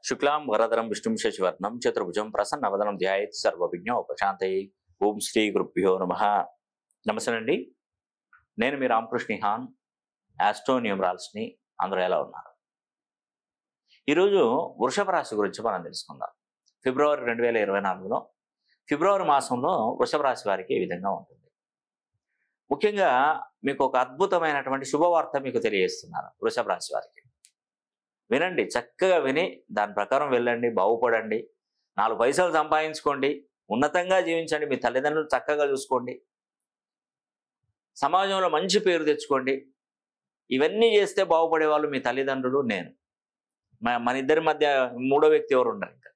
శుక్లాం వరదరం విష్ణుం శశివర్ణం చతుర్భుజం ప్రసన్నవదనం ధ్యాయేత్ సర్వవిఘ్నోపశాంతయే. ఓం శ్రీ గురుభ్యో నమః. నమస్తే అండి, నేను మీ రామకృష్ణిహాన్, ఆస్ట్రో న్యూమరాల్స్ని. అందరూ ఎలా ఉన్నారు? ఈరోజు వృషభ రాశి గురించి మనం తెలుసుకుందాం. ఫిబ్రవరి 2024లో ఫిబ్రవరి మాసంలో వృషభ రాశి వారికి ఈ విధంగా ఉంటుంది. ముఖ్యంగా మీకు ఒక అద్భుతమైనటువంటి శుభవార్త మీకు తెలియజేస్తున్నాను. వృషభ రాశి వారికి వినండి, చక్కగా విని దాని ప్రకారం వెళ్ళండి, బాగుపడండి, 4 పైసలు సంపాదించుకోండి, ఉన్నతంగా జీవించండి, మీ తల్లిదండ్రులు చక్కగా చూసుకోండి, సమాజంలో మంచి పేరు తెచ్చుకోండి. ఇవన్నీ చేస్తే బాగుపడే వాళ్ళు మీ తల్లిదండ్రులు, నేను. మన ఇద్దరి మధ్య మూడో వ్యక్తి ఎవరు ఉండరు. ఇంకా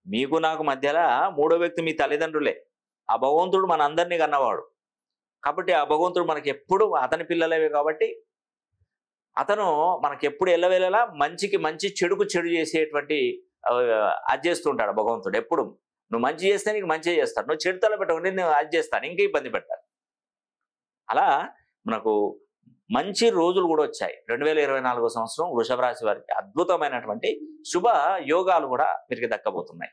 మీకు నాకు మధ్యలో మూడో వ్యక్తి మీ తల్లిదండ్రులే. ఆ భగవంతుడు మన అందరినీ కన్నవాడు కాబట్టి ఆ భగవంతుడు మనకి ఎప్పుడు అతని పిల్లలేవే కాబట్టి అతను మనకి ఎప్పుడు ఎల్లవేళలా మంచికి మంచి, చెడుకు చెడు చేసేటువంటి అది చేస్తుంటాడు భగవంతుడు. ఎప్పుడు నువ్వు మంచి చేస్తే నీకు మంచిగా చేస్తాడు, నువ్వు చెడు తల పెట్టకుండా నేను అది చేస్తాను, ఇంకా ఇబ్బంది పెట్టాను. అలా మనకు మంచి రోజులు కూడా వచ్చాయి. 2024 సంవత్సరం వృషభ రాశి వారికి అద్భుతమైనటువంటి శుభ యోగాలు కూడా వీరికి దక్కబోతున్నాయి.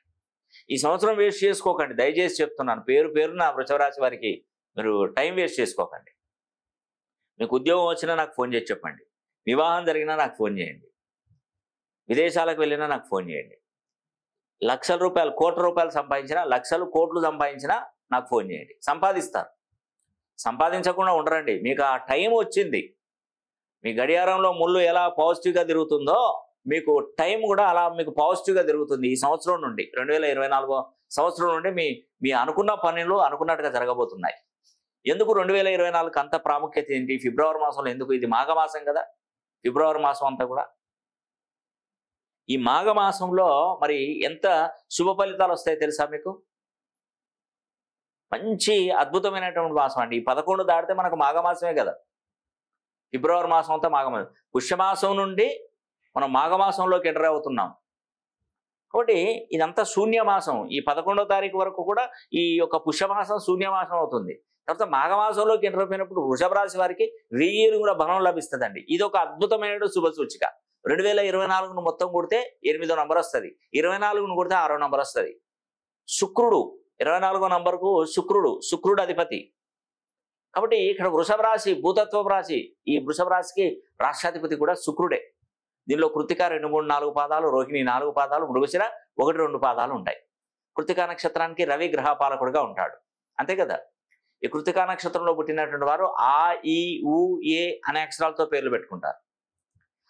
ఈ సంవత్సరం వేస్ట్ చేసుకోకండి, దయచేసి చెప్తున్నాను. పేరున వృషభ రాశి వారికి మీరు టైం వేస్ట్ చేసుకోకండి. మీకు ఉద్యోగం వచ్చినా నాకు ఫోన్ చేసి చెప్పండి, వివాహం జరిగినా నాకు ఫోన్ చేయండి, విదేశాలకు వెళ్ళినా నాకు ఫోన్ చేయండి. లక్షల రూపాయలు, కోట్ల రూపాయలు సంపాదించినా, లక్షలు కోట్లు సంపాదించినా నాకు ఫోన్ చేయండి. సంపాదిస్తారు, సంపాదించకుండా ఉండరండి. మీకు ఆ టైం వచ్చింది. మీ గడియారంలో ముళ్ళు ఎలా పాజిటివ్గా తిరుగుతుందో మీకు టైం కూడా అలా మీకు పాజిటివ్గా తిరుగుతుంది. ఈ సంవత్సరం నుండి 2024 సంవత్సరం నుండి మీ అనుకున్న పనులు అనుకున్నట్టుగా జరగబోతున్నాయి. ఎందుకు 2024 అంత ప్రాముఖ్యత ఏంటి? ఫిబ్రవరి మాసంలో ఎందుకు? ఇది మాఘమాసం కదా, ఫిబ్రవరి మాసం అంతా కూడా. ఈ మాఘమాసంలో మరి ఎంత శుభ ఫలితాలు వస్తాయో తెలుసా మీకు? మంచి అద్భుతమైనటువంటి మాసం అండి. ఈ 11 దాటితే మనకు మాఘమాసమే కదా. ఫిబ్రవరి మాసం అంతా మాఘమాసం. పుష్యమాసం నుండి మనం మాఘమాసంలోకి ఎంటర్ అవుతున్నాం కాబట్టి ఇదంతా శూన్యమాసం. ఈ 11వ తారీఖు వరకు కూడా ఈ యొక్క పుష్యమాసం శూన్యమాసం అవుతుంది. తర్వాత మాఘమాసంలోకి ఎంటర్ అయిపోయినప్పుడు వృషభ రాశి వారికి 1000 కూడా బలం లభిస్తుందండి. ఇది ఒక అద్భుతమైన శుభ సూచిక. 2024ను మొత్తం కొడితే 8వ నంబర్ వస్తుంది, 24ను కొడితే 6వ నంబర్ వస్తుంది. శుక్రుడు 24వ నంబర్కు శుక్రుడు అధిపతి. కాబట్టి ఇక్కడ వృషభ రాశి భూతత్వ రాశి. ఈ వృషభ రాశికి రాష్ట్రాధిపతి కూడా శుక్రుడే. దీనిలో కృత్తిక 2, 3, 4 పాదాలు, రోహిణి 4 పాదాలు, మృగశిర 1, 2 పాదాలు ఉంటాయి. కృత్తికా నక్షత్రానికి రవి గ్రహపాలకుడుగా ఉంటాడు, అంతే కదా. ఈ కృత్తికా నక్షత్రంలో పుట్టినటువంటి వారు ఆ, ఈ, ఊ, ఏ అనే అక్షరాలతో పేర్లు పెట్టుకుంటారు.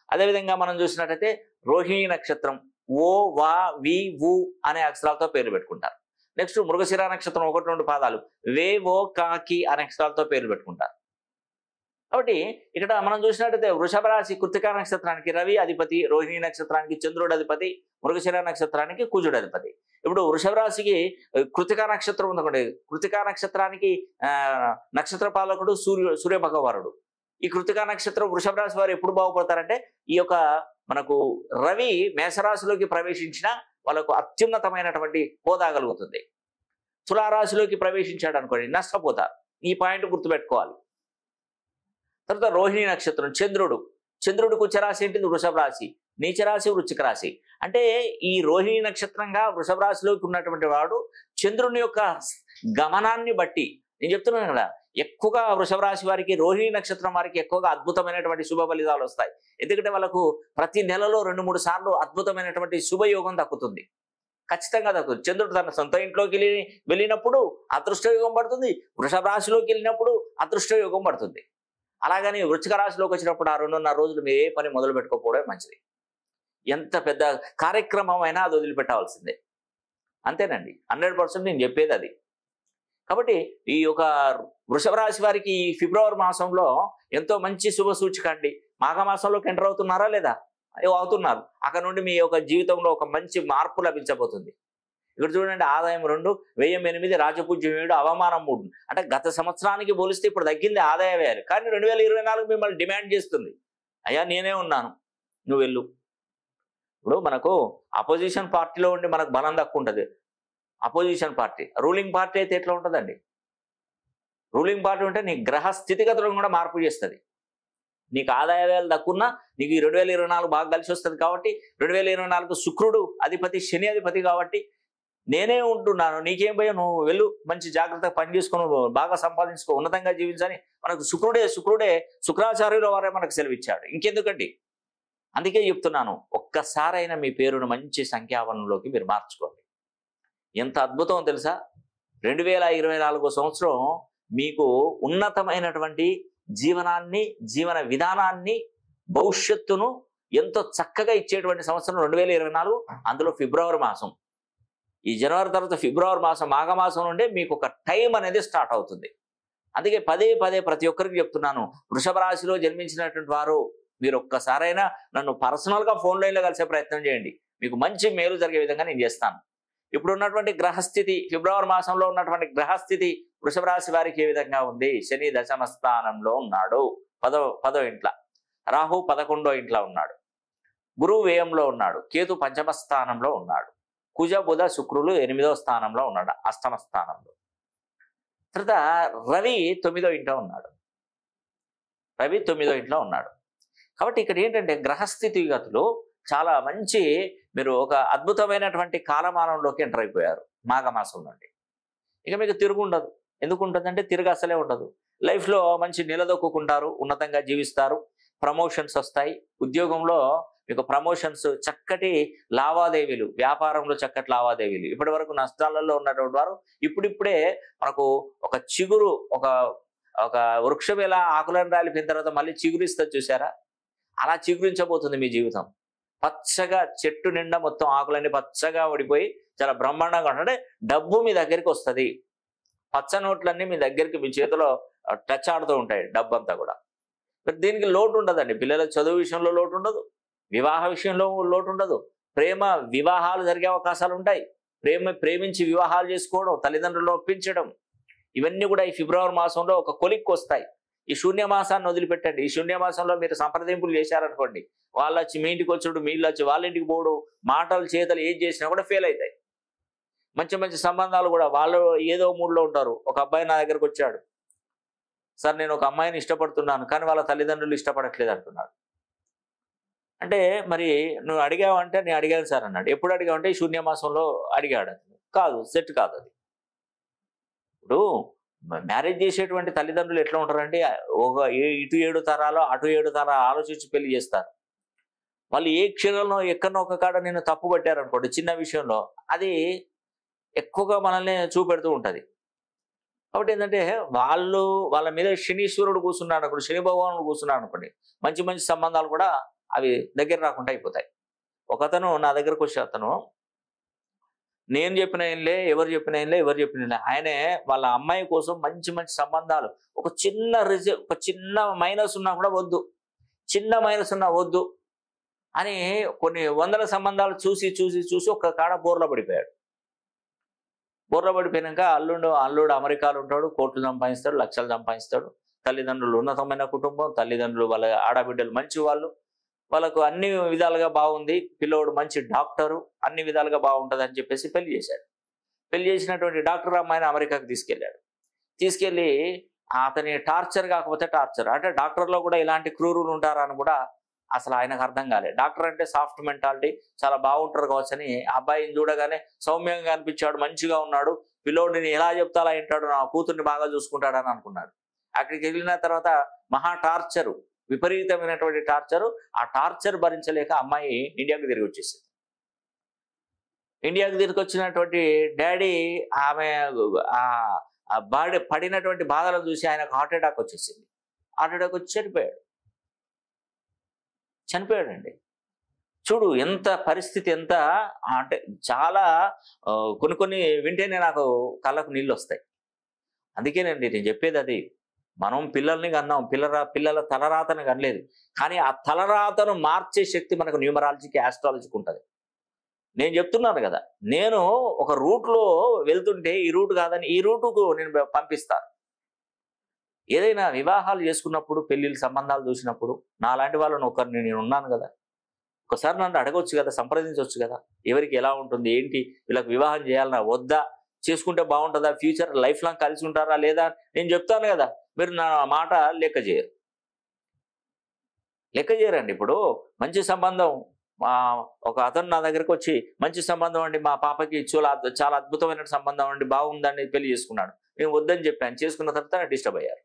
అదేవిధంగా మనం చూసినట్టయితే రోహిణి నక్షత్రం ఓ, వా, వి, వు అనే అక్షరాలతో పేర్లు పెట్టుకుంటారు. నెక్స్ట్ మృగశిర నక్షత్రం 1, 2 పాదాలు వే, ఓ, కా, కి అనే అక్షరాలతో పేర్లు పెట్టుకుంటారు. కాబట్టి ఇక్కడ మనం చూసినట్టయితే వృషభ రాశి కృత్తికా నక్షత్రానికి రవి అధిపతి, రోహిణి నక్షత్రానికి చంద్రుడు అధిపతి, మృగశిర నక్షత్రానికి కుజుడు అధిపతి. ఇప్పుడు వృషభ రాశికి కృత్తికా నక్షత్రం ఉందనుకోండి, కృత్తికా నక్షత్రానికి నక్షత్ర పాలకుడు సూర్య భగవానుడు. ఈ కృత్తికా నక్షత్రం వృషభ రాశి వారు ఎప్పుడు బాగుపడతారంటే ఈ యొక్క మనకు రవి మేషరాశిలోకి ప్రవేశించిన వాళ్ళకు అత్యున్నతమైనటువంటి హోదా కలుగుతుంది. తులారాశిలోకి ప్రవేశించాడు అనుకోండి, నష్టపోతారు. ఈ పాయింట్ గుర్తుపెట్టుకోవాలి. తర్వాత రోహిణి నక్షత్రం చంద్రుడికి ఉచ్చరాశి ఏంటిది? వృషభ రాశి. నీచరాశి వృశ్చిక రాశి. అంటే ఈ రోహిణి నక్షత్రంగా వృషభ రాశిలోకి ఉన్నటువంటి వాడు చంద్రుని యొక్క గమనాన్ని బట్టి, నేను చెప్తున్నాను కదా, ఎక్కువగా వృషభ రాశి వారికి, రోహిణి నక్షత్రం వారికి ఎక్కువగా అద్భుతమైనటువంటి శుభ ఫలితాలు వస్తాయి. ఎందుకంటే వాళ్ళకు ప్రతి నెలలో 2-3 సార్లు అద్భుతమైనటువంటి శుభయోగం దక్కుతుంది, ఖచ్చితంగా దక్కుతుంది. చంద్రుడు తన సొంత ఇంట్లోకి వెళ్ళినప్పుడు అదృష్టయోగం పడుతుంది, వృషభ రాశిలోకి వెళ్ళినప్పుడు అదృష్టయోగం పడుతుంది. అలాగని వృశ్చిక రాశిలోకి వచ్చినప్పుడు ఆ 2.5 రోజులు మీరు ఏ పని మొదలు పెట్టుకోకపోవడమే మంచిది. ఎంత పెద్ద కార్యక్రమం అయినా అది వదిలిపెట్టవలసిందే, అంతేనండి. 100% నేను చెప్పేది అది. కాబట్టి ఈ యొక్క వృషభ రాశి వారికి ఈ ఫిబ్రవరి మాసంలో ఎంతో మంచి శుభ సూచిక అండి. మాఘమాసంలోకి ఎంటర్ అవుతున్నారా లేదా? అవుతున్నారు. అక్కడ నుండి మీ యొక్క జీవితంలో ఒక మంచి మార్పు లభించబోతుంది. ఇక్కడ చూడండి, ఆదాయం 2, వ్యయం 8, రాజపూజ్యం 7, అవమానం 3. అంటే గత సంవత్సరానికి పోలిస్తే ఇప్పుడు తగ్గింది ఆదాయ వ్యయాలు. కానీ 2024 మిమ్మల్ని డిమాండ్ చేస్తుంది, అయ్యా నేనే ఉన్నాను, నువ్వు వెళ్ళు. ఇప్పుడు మనకు అపోజిషన్ పార్టీలో ఉండి మనకు బలం తక్కువ ఉంటుంది. అపోజిషన్ పార్టీ, రూలింగ్ పార్టీ అయితే ఎట్లా ఉంటుందండి? రూలింగ్ పార్టీ ఉంటే నీ గ్రహ స్థితిగతులను కూడా మార్పు చేస్తుంది. నీకు ఆదాయాలు తక్కువన్నా నీకు ఈ 2024 బాగా కలిసి వస్తుంది కాబట్టి 2024 శుక్రుడు అధిపతి, శని అధిపతి కాబట్టి నేనే ఉంటున్నాను, నీకేం భయం, నువ్వు వెళ్ళు, మంచి జాగ్రత్తగా పని చేసుకుని బాగా సంపాదించుకో, ఉన్నతంగా జీవించని మనకు శుక్రుడే శుక్రాచార్యుల వారే మనకు సెలవిచ్చాడు. ఇంకెందుకండి? అందుకే చెప్తున్నాను, ఒక్కసారైనా మీ పేరును మంచి సంఖ్యావనంలోకి మీరు మార్చుకోండి. ఎంత అద్భుతం తెలుసా? 2024 సంవత్సరం మీకు ఉన్నతమైనటువంటి జీవనాన్ని, జీవన విధానాన్ని, భవిష్యత్తును ఎంతో చక్కగా ఇచ్చేటువంటి సంవత్సరం 2024. అందులో ఫిబ్రవరి మాసం, ఈ జనవరి తర్వాత ఫిబ్రవరి మాసం, మాఘమాసం నుండి మీకు ఒక టైం అనేది స్టార్ట్ అవుతుంది. అందుకే పదే పదే ప్రతి ఒక్కరికి చెప్తున్నాను, వృషభ రాశిలో జన్మించినటువంటి వారు మీరు ఒక్కసారైనా నన్ను పర్సనల్గా ఫోన్ లైన్లో కలిసే ప్రయత్నం చేయండి. మీకు మంచి మేలు జరిగే విధంగా నేను చేస్తాను. ఇప్పుడు ఉన్నటువంటి గ్రహస్థితి, ఫిబ్రవరి మాసంలో ఉన్నటువంటి గ్రహస్థితి వృషభ రాశి వారికి ఏ విధంగా ఉంది? శని దశమ స్థానంలో ఉన్నాడు, 10వ ఇంట్లో, రాహు 11వ ఇంట్లో ఉన్నాడు, గురువు వ్యయంలో ఉన్నాడు, కేతు పంచమ స్థానంలో ఉన్నాడు, కుజ బుధ శుక్రులు 8వ స్థానంలో ఉన్నాడు, అష్టమ స్థానంలో. తర్వాత రవి 9వ ఇంట్లో ఉన్నాడు, రవి 9వ ఇంట్లో ఉన్నాడు. కాబట్టి ఇక్కడ ఏంటంటే గ్రహస్థితిగతులు చాలా మంచి, మీరు ఒక అద్భుతమైనటువంటి కాలమానంలోకి ఎంటర్ అయిపోయారు మాఘమాసం నుండి. ఇక మీకు తిరుగు ఉండదు. ఎందుకు ఉంటుందంటే తిరుగు అసలే ఉండదు. లైఫ్లో మంచి నిలదొక్కుంటారు, ఉన్నతంగా జీవిస్తారు, ప్రమోషన్స్ వస్తాయి, ఉద్యోగంలో మీకు ప్రమోషన్స్, చక్కటి లావాదేవీలు, వ్యాపారంలో చక్కటి లావాదేవీలు. ఇప్పటి వరకు నష్టాలలో ఉన్నటువంటి వారు ఇప్పుడిప్పుడే మనకు ఒక చిగురు, ఒక వృక్షం ఎలా ఆకులను రాలిపోయిన తర్వాత మళ్ళీ చిగురిస్తుంది చూసారా? అలా చిగురించబోతుంది మీ జీవితం. పచ్చగా చెట్టు నిండా మొత్తం ఆకులన్నీ పచ్చగా ఓడిపోయి చాలా బ్రహ్మాండంగా ఉంటే డబ్బు మీ దగ్గరికి వస్తుంది. పచ్చ నోట్లన్నీ మీ దగ్గరికి, మీ చేతిలో టచ్ ఆడుతూ ఉంటాయి, డబ్బు అంతా కూడా. దీనికి లోటు ఉండదండి. పిల్లల చదువు విషయంలో లోటు ఉండదు, వివాహ విషయంలో లోటు ఉండదు, ప్రేమ వివాహాలు జరిగే అవకాశాలు ఉంటాయి, ప్రేమించి వివాహాలు చేసుకోవడం, తల్లిదండ్రులను ఒప్పించడం, ఇవన్నీ కూడా ఈ ఫిబ్రవరి మాసంలో ఒక కొలిక్కి వస్తాయి. ఈ శూన్యమాసాన్ని వదిలిపెట్టండి. ఈ శూన్యమాసంలో మీరు సంప్రదింపులు చేశారనుకోండి, వాళ్ళు వచ్చి మీ ఇంటికి వచ్చాడు, మీళ్ళు వచ్చి వాళ్ళ ఇంటికి పోడు, మాటలు చేతలు ఏది చేసినా కూడా ఫెయిల్ అవుతాయి. మంచి మంచి సంబంధాలు కూడా, వాళ్ళు ఏదో మూడ్లో ఉంటారు. ఒక అబ్బాయి నా దగ్గరకు వచ్చాడు, సార్ నేను ఒక అమ్మాయిని ఇష్టపడుతున్నాను కానీ వాళ్ళ తల్లిదండ్రులు ఇష్టపడట్లేదు అంటున్నాడు. అంటే మరి నువ్వు అడిగావంటే నేను అడిగాను సార్ అన్నాడు. ఎప్పుడు అడిగావంటే ఈ శూన్యమాసంలో అడిగాడు. కాదు, సెట్ కాదు అది. ఇప్పుడు మ్యారేజ్ చేసేటువంటి తల్లిదండ్రులు ఎట్లా ఉంటారంటే, ఇటు 7 తరాలు అటు 7 తరాలు ఆలోచించి పెళ్లి చేస్తారు. వాళ్ళు ఏ క్షణంలో ఎక్కడో ఒక కాడ నేను తప్పు పట్టారనుకోండి చిన్న విషయంలో, అది ఎక్కువగా మనల్ని చూపెడుతూ ఉంటుంది. కాబట్టి ఏంటంటే వాళ్ళ మీద శనీశ్వరుడు కూర్చున్నాడు అనుకోండి, శని భగవానుడు కూర్చున్నాడు అనుకోండి, మంచి మంచి సంబంధాలు కూడా అవి దగ్గర రాకుండా అయిపోతాయి. ఒకతను నా దగ్గరకు వచ్చే అతను, నేను చెప్పిన ఆయనలే, ఎవరు చెప్పిన ఆయనలే, ఆయనే వాళ్ళ అమ్మాయి కోసం మంచి మంచి సంబంధాలు, ఒక చిన్న మైనస్ ఉన్నా కూడా వద్దు, చిన్న మైనస్ ఉన్నా వద్దు అని కొన్ని వందల సంబంధాలు చూసి ఒక్క కాడ బోర్లో పడిపోయాడు. బోర్లో పడిపోయినాక అల్లుడు అమెరికాలో ఉంటాడు, కోట్లు సంపాదిస్తాడు, లక్షలు సంపాదిస్తాడు, తల్లిదండ్రులు ఉన్నతమైన కుటుంబం, తల్లిదండ్రులు వాళ్ళ ఆడబిడ్డలు మంచి వాళ్ళు, వాళ్ళకు అన్ని విధాలుగా బాగుంది, పిల్లోడు మంచి డాక్టరు, అన్ని విధాలుగా బాగుంటుంది అని చెప్పేసి పెళ్లి చేశాడు. పెళ్లి చేసినటువంటి డాక్టర్ అమ్మాయిని అమెరికాకి తీసుకెళ్ళి అతని టార్చర్ కాకపోతే టార్చర్, అంటే డాక్టర్లో కూడా ఇలాంటి క్రూరులు ఉంటారా అని కూడా అసలు ఆయనకు అర్థం కాలేదు. డాక్టర్ అంటే సాఫ్ట్ మెంటాలిటీ, చాలా బాగుంటారు కావచ్చని అబ్బాయిని చూడగానే సౌమ్యంగా అనిపించాడు, మంచిగా ఉన్నాడు, పిల్లోడిని ఎలా చెప్తా అలా వింటాడు, నా కూతుర్ని బాగా చూసుకుంటాడని అనుకున్నాడు. అక్కడికి వెళ్ళిన తర్వాత మహా టార్చరు, విపరీతమైనటువంటి టార్చరు. ఆ టార్చర్ భరించలేక అమ్మాయి ఇండియాకి తిరిగి వచ్చేసింది. ఇండియాకి తిరిగి వచ్చినటువంటి డాడీ ఆమె పడినటువంటి బాధలను చూసి ఆయనకు హార్ట్ అటాక్ వచ్చేసింది. హార్ట్ అటాక్ వచ్చి చనిపోయాడండి. చూడు ఎంత పరిస్థితి, ఎంత అంటే చాలా కొన్ని వింటేనే నాకు కళ్ళకు నీళ్ళు వస్తాయి. అందుకేనండి నేను చెప్పేది అది. మనం పిల్లల్ని కన్నాం, పిల్లల తలరాతను కనలేదు, కానీ ఆ తలరాతను మార్చే శక్తి మనకు న్యూమరాలజీకి, ఆస్ట్రాలజీకి ఉంటుంది. నేను చెప్తున్నాను కదా, నేను ఒక రూట్లో వెళ్తుంటే ఈ రూట్ కాదని ఈ రూటుకు నేను పంపిస్తాను. ఏదైనా వివాహాలు చేసుకున్నప్పుడు, పెళ్లిళ్ళ సంబంధాలు చూసినప్పుడు నాలాంటి వాళ్ళని ఒకరిని నేను ఉన్నాను కదా, ఒకసారి నన్ను అడగొచ్చు కదా, సంప్రదించవచ్చు కదా, ఎవరికి ఎలా ఉంటుంది, ఏంటి, వీళ్ళకి వివాహం చేయాలన్నా వద్దా, చేసుకుంటే బాగుంటుందా, ఫ్యూచర్ లైఫ్ లాంగ్ కలిసి ఉంటారా లేదా, నేను చెప్తాను కదా, మీరు నా మాట లెక్క చేయరు. లెక్క చేయరండి. ఇప్పుడు మంచి సంబంధం ఒక అతను నా దగ్గరకు వచ్చి మంచి సంబంధం అండి, మా పాపకి చాలా అద్భుతమైన సంబంధం అండి, బాగుందని పెళ్లి చేసుకున్నాడు. నేను వద్దని చెప్పాను. చేసుకున్న తర్వాత డిస్టర్బ్ అయ్యారు.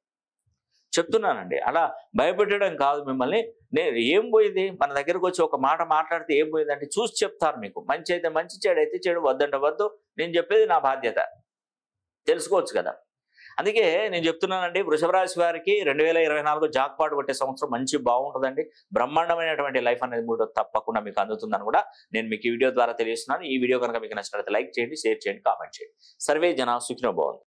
చెప్తున్నానండి. అలా భయపెట్టడం కాదు మిమ్మల్ని. నేను ఏం పోయింది, మన దగ్గరకు వచ్చి ఒక మాట మాట్లాడితే ఏం పోయిందంటే చూసి చెప్తారు మీకు. మంచి అయితే మంచి, చెడు అయితే చెడు, వద్దంటే వద్దు. నేను చెప్పేది నా బాధ్యత, తెలుసుకోవచ్చు కదా. అందుకే నేను చెప్తున్నానండి, వృషభ రాశి వారికి 2024 జాక్పాట్ కొట్టే సంవత్సరం మంచి బాగుంటుందండి. బ్రహ్మాండమైనటువంటి లైఫ్ అనేది కూడా తప్పకుండా మీకు అందుతుందని కూడా నేను మీకు ఈ వీడియో ద్వారా తెలియజేస్తున్నాను. ఈ వీడియో కనుక మీకు నచ్చినట్లయితే లైక్ చేయండి, షేర్ చేయండి, కామెంట్ చేయండి. సర్వే జన సుఖినో భవంతు.